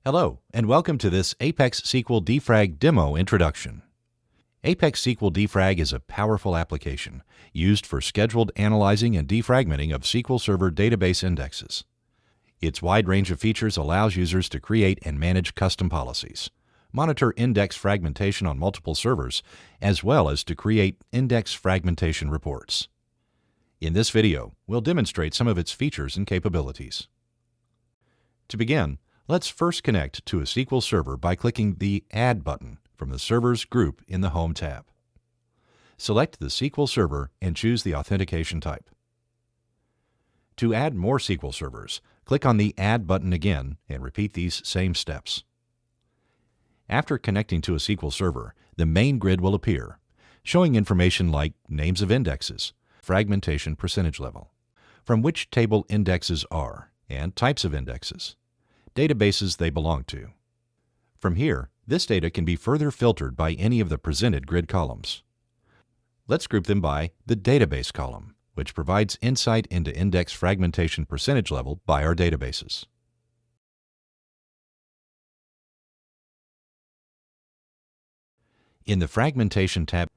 Hello, and welcome to this ApexSQL Defrag demo introduction. ApexSQL Defrag is a powerful application used for scheduled analyzing and defragmenting of SQL Server database indexes. Its wide range of features allows users to create and manage custom policies, monitor index fragmentation on multiple servers, as well as to create index fragmentation reports. In this video, we'll demonstrate some of its features and capabilities. To begin, let's first connect to a SQL Server by clicking the Add button from the Servers group in the Home tab. Select the SQL Server and choose the authentication type. To add more SQL servers, click on the Add button again and repeat these same steps. After connecting to a SQL Server, the main grid will appear, showing information like names of indexes, fragmentation percentage level, from which table indexes are, and types of indexes, databases they belong to. From here, this data can be further filtered by any of the presented grid columns. Let's group them by the database column, which provides insight into index fragmentation percentage level by our databases. In the Fragmentation tab,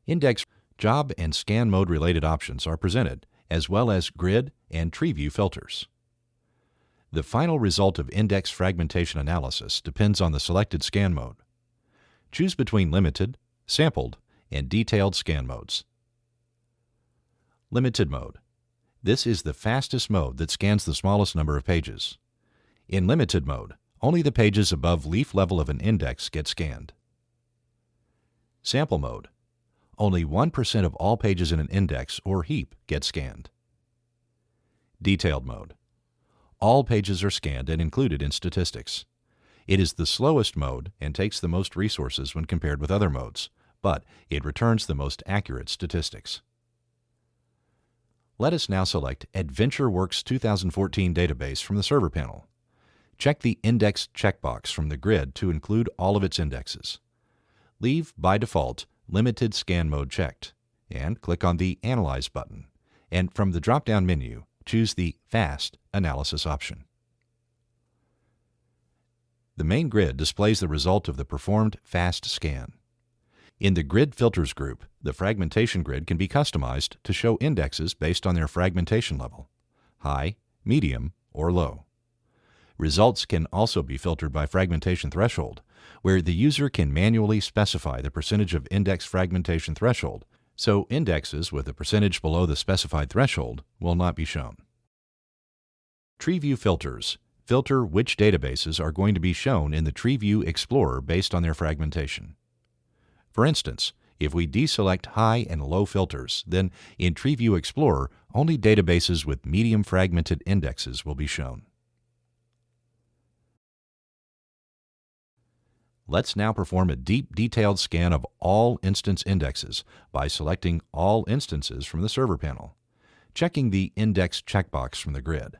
index, job, and scan mode related options are presented, as well as grid and tree view filters. The final result of index fragmentation analysis depends on the selected scan mode. Choose between limited, sampled, and detailed scan modes. Limited mode. This is the fastest mode that scans the smallest number of pages. In limited mode, only the pages above leaf level of an index get scanned. Sample mode. Only 1% of all pages in an index or heap get scanned. Detailed mode. All pages are scanned and included in statistics. It is the slowest mode and takes the most resources when compared with other modes, but it returns the most accurate statistics. Let us now select AdventureWorks 2014 database from the Server panel. Check the Index checkbox from the grid to include all of its indexes. Leave, by default, Limited Scan Mode checked, and click on the Analyze button, and from the drop-down menu, choose the Fast Analysis option. The main grid displays the result of the performed fast scan. In the Grid Filters group, the fragmentation grid can be customized to show indexes based on their fragmentation level, high, medium, or low. Results can also be filtered by fragmentation threshold, where the user can manually specify the percentage of index fragmentation threshold, so indexes with a percentage below the specified threshold will not be shown. Tree View Filters filter which databases are going to be shown in the Tree View Explorer based on their fragmentation. For instance, if we deselect high and low filters, then in Tree View Explorer, only databases with medium fragmented indexes will be shown. Let's now perform a deep, detailed scan of all instance indexes by selecting All Instances from the Server panel, checking the Index checkbox from the grid,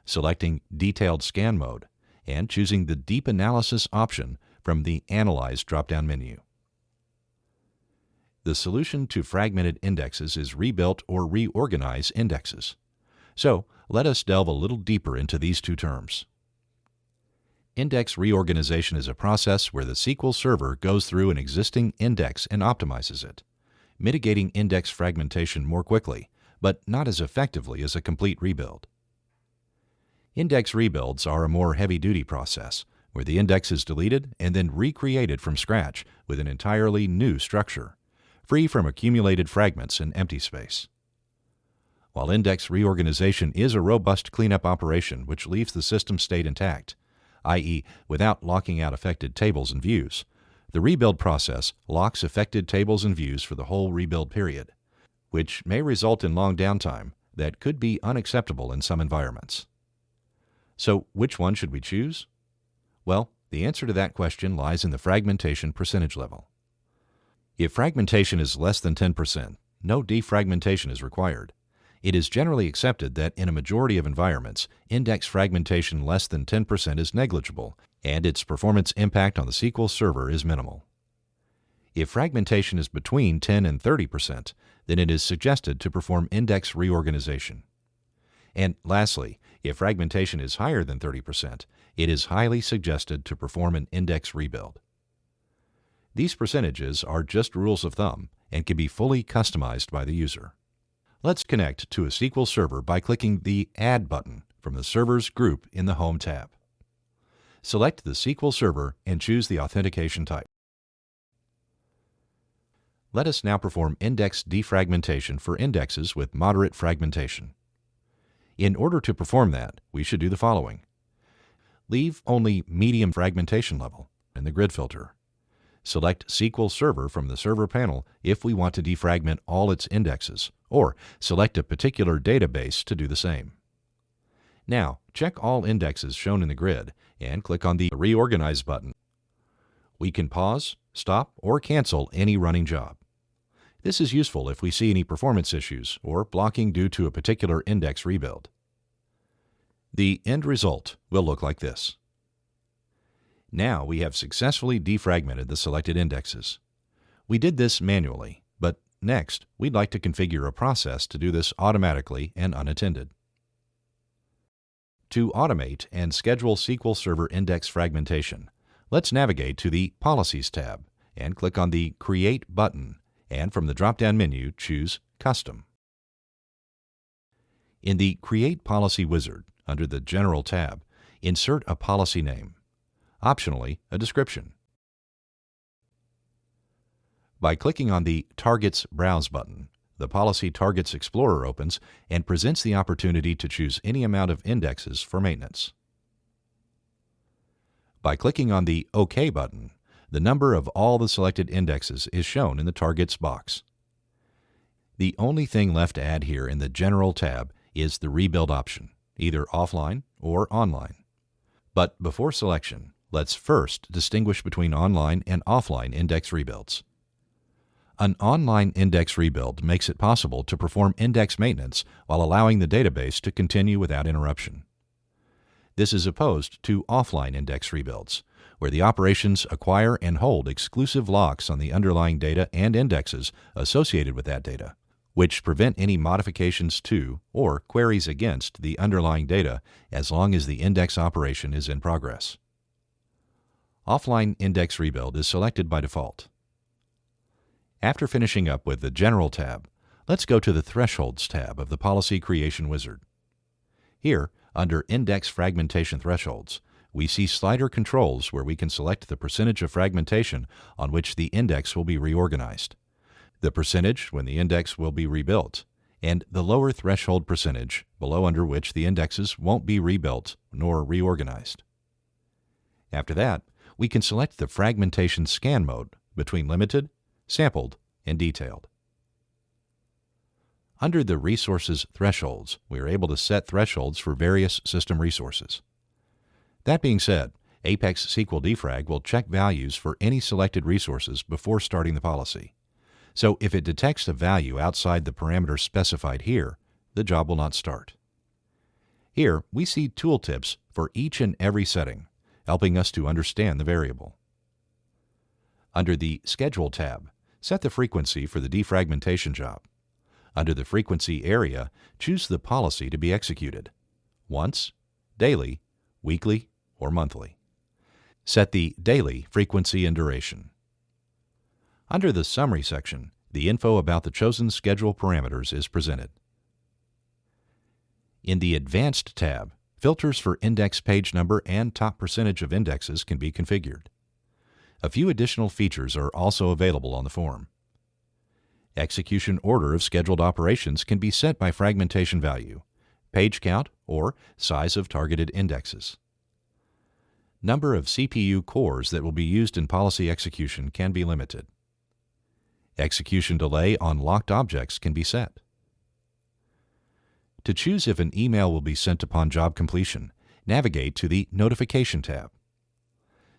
selecting Detailed Scan Mode, and choosing the Deep Analysis option from the Analyze drop-down menu. The solution to fragmented indexes is rebuilt or reorganize indexes. So, let us delve a little deeper into these two terms. Index reorganization is a process where the SQL Server goes through an existing index and optimizes it, mitigating index fragmentation more quickly, but not as effectively as a complete rebuild. Index rebuilds are a more heavy-duty process, where the index is deleted and then recreated from scratch with an entirely new structure, free from accumulated fragments and empty space. While index reorganization is a robust cleanup operation which leaves the system state intact, i.e., without locking out affected tables and views, the rebuild process locks affected tables and views for the whole rebuild period, which may result in long downtime that could be unacceptable in some environments. So, which one should we choose? Well, the answer to that question lies in the fragmentation percentage level. If fragmentation is less than 10%, no defragmentation is required. It is generally accepted that in a majority of environments, index fragmentation less than 10% is negligible, and its performance impact on the SQL Server is minimal. If fragmentation is between 10 and 30%, then it is suggested to perform index reorganization. And lastly, If fragmentation is higher than 30%, it is highly suggested to perform an index rebuild. These percentages are just rules of thumb and can be fully customized by the user. Let's connect to a SQL Server by clicking the Add button from the Servers group in the Home tab. Select the SQL Server and choose the authentication type. Let us now perform index defragmentation for indexes with moderate fragmentation. In order to perform that, we should do the following. Leave only medium fragmentation level in the grid filter. Select SQL Server from the Server panel if we want to defragment all its indexes, or select a particular database to do the same. Now, check all indexes shown in the grid and click on the Reorganize button. We can pause, stop, or cancel any running job. This is useful if we see any performance issues or blocking due to a particular index rebuild. The end result will look like this. Now we have successfully defragmented the selected indexes. We did this manually, but next we'd like to configure a process to do this automatically and unattended. To automate and schedule SQL Server index fragmentation, let's navigate to the Policies tab and click on the Create button, and from the drop-down menu choose Custom. In the Create Policy wizard, under the General tab, insert a policy name, optionally a description. By clicking on the Targets Browse button, the Policy Targets Explorer opens and presents the opportunity to choose any amount of indexes for maintenance. By clicking on the OK button, the number of all the selected indexes is shown in the Targets box. The only thing left to add here in the General tab is the Rebuild option, either offline or online. But before selection, let's first distinguish between online and offline index rebuilds. An online index rebuild makes it possible to perform index maintenance while allowing the database to continue without interruption. This is opposed to offline index rebuilds, where the operations acquire and hold exclusive locks on the underlying data and indexes associated with that data, which prevent any modifications to or queries against the underlying data as long as the index operation is in progress. Offline index rebuild is selected by default. After finishing up with the General tab, let's go to the Thresholds tab of the Policy Creation wizard. Here, under Index Fragmentation Thresholds, we see slider controls where we can select the percentage of fragmentation on which the index will be reorganized, the percentage when the index will be rebuilt, and the lower threshold percentage below under which the indexes won't be rebuilt nor reorganized. After that, we can select the fragmentation scan mode between limited, sampled, and detailed. Under the Resources Thresholds, we are able to set thresholds for various system resources. That being said, ApexSQL Defrag will check values for any selected resources before starting the policy. So if it detects a value outside the parameters specified here, the job will not start. Here, we see tooltips for each and every setting, helping us to understand the variable. Under the Schedule tab, set the frequency for the defragmentation job. Under the frequency area, choose the policy to be executed: once, daily, weekly, or monthly. Set the daily frequency and duration. Under the Summary section, the info about the chosen schedule parameters is presented. In the Advanced tab, filters for index page number and top percentage of indexes can be configured. A few additional features are also available on the form. Execution order of scheduled operations can be set by fragmentation value, page count, or size of targeted indexes. Number of CPU cores that will be used in policy execution can be limited. Execution delay on locked objects can be set. To choose if an email will be sent upon job completion, navigate to the Notification tab.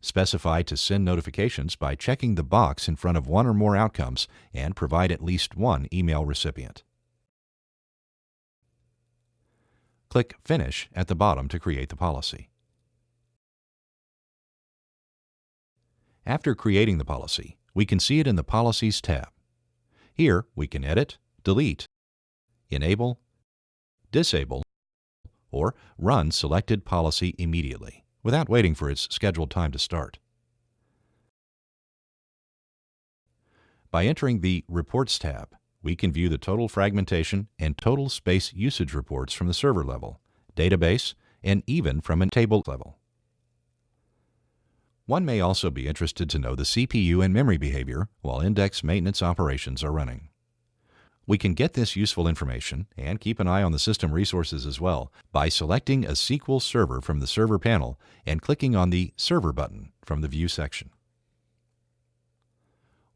Specify to send notifications by checking the box in front of one or more outcomes and provide at least one email recipient. Click Finish at the bottom to create the policy. After creating the policy, we can see it in the Policies tab. Here, we can edit, delete, enable, disable, or run selected policy immediately, without waiting for its scheduled time to start. By entering the Reports tab, we can view the total fragmentation and total space usage reports from the server level, database, and even from a table level. One may also be interested to know the CPU and memory behavior while index maintenance operations are running. We can get this useful information and keep an eye on the system resources as well by selecting a SQL server from the Server panel and clicking on the Server button from the View section.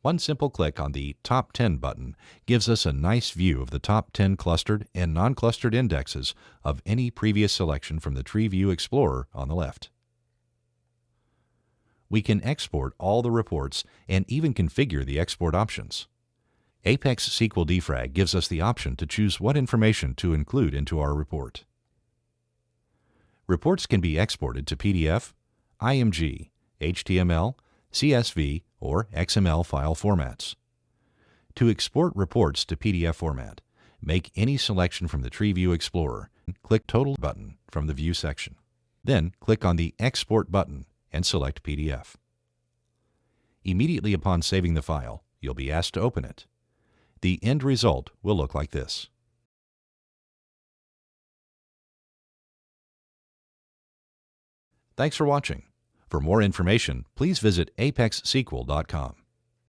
One simple click on the Top 10 button gives us a nice view of the top 10 clustered and non-clustered indexes of any previous selection from the Tree View Explorer on the left. We can export all the reports and even configure the export options. ApexSQL Defrag gives us the option to choose what information to include into our report. Reports can be exported to PDF, IMG, HTML, CSV, or XML file formats. To export reports to PDF format, make any selection from the Tree View Explorer and click Total button from the View section. Then click on the Export button and select PDF. Immediately upon saving the file, you'll be asked to open it. The end result will look like this. Thanks for watching. For more information, please visit apexsql.com.